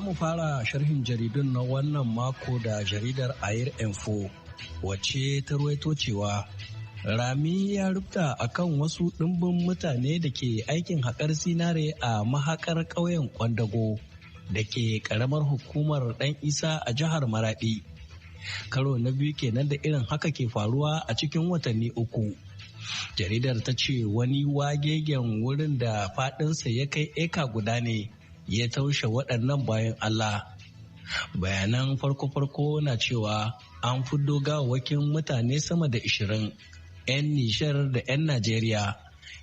Za mu fara sharhin jaridun na wannan mako da jaridar Air Info wacce ta ruwaito cewa rami ya rubuta akan wasu ɗimbin mutane da ke aikin haƙar zinare a mahaƙar ƙauyen Kwandago da ke ƙaramar hukumar ɗan Isa a jihar Maraɗi. Karo na biyu kenan da irin haka ke faruwa a cikin watanni uku. Jaridar ta ce wani wagegen wurin da faɗinsa ya kai eka guda ne ya taushe waɗannan bayan Allah. Bayanan farko-farko na cewa an fiddo gawawwakin mutane sama da 20, 'yan Nijar da 'yan Najeriya,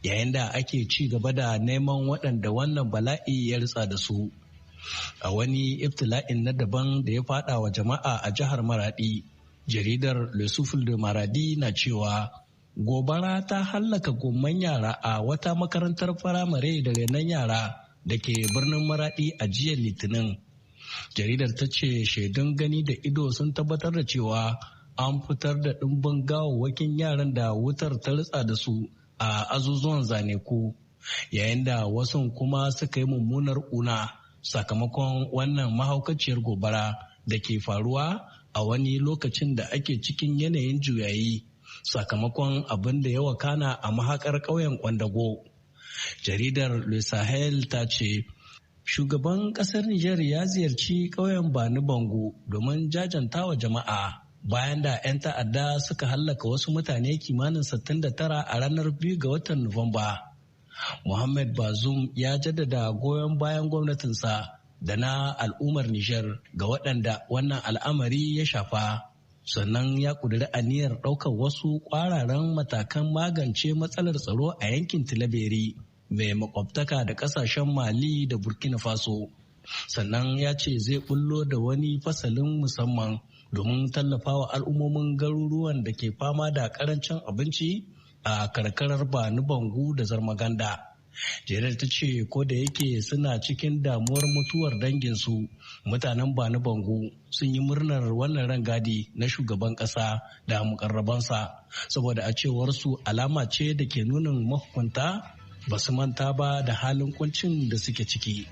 yayin da ake ci gaba da neman waɗanda wannan bala'i ya ritsa da su. A wani ibtila'in na daban da ya fada wa jama'a a jihar Maradi, jaridar Le Souffle de Maradi na cewa gobara ta hallaka gomman yara a wata makarantar firamare da renon yara da ke birnin Maradi a jiya Litinin. Jaridar ta ce shaidun gani da ido sun tabbatar da cewa an fitar da ɗimbin gawawwakin yaran da wutar ta ritsa da su a azuzuwan zaneku, yayin da wasu kuma suka yi mummunar ƙuna sakamakon wannan mahaukaciyar gobara da ke faruwa a wani lokacin da ake cikin yanayin juyayi sakamakon abin da ya wakana a mahakar ƙauyen Kwandago. Jaridar Le Sahel ta ce shugaban ƙasar Nijar ya ziyarci ƙauyen Bani Bango domin jajanta wa jama'a bayan da 'yan ta'adda suka hallaka wasu mutane kimanin 69 a ranar 2 ga watan Nuwamba. Mohamed Bazoum ya jaddada goyon bayan gwamnatinsa da na al'ummar Nijar ga waɗanda wannan al'amari ya shafa. Sannan ya ƙudiri aniyar ɗaukar wasu ƙwararan matakan magance matsalar tsaro a yankin Tilaberi mai makwabtaka da ƙasashen Mali da Burkina Faso. Sannan ya ce zai bullo da wani fasalin musamman domin tallafawa al'ummomin garuruwan da ke fama da ƙarancin abinci a karkarar Bani Bangu da Zarmaganda. Jerar ta ce ko da yake suna cikin damuwar mutuwar danginsu, mutanen Bani Bangu sun yi murnar wannan rangadi na shugaban ƙasa da mukarrabansa saboda a cewar su alama ce da ke nunin mahukunta ba su manta ba da halin kuncin da suke ciki.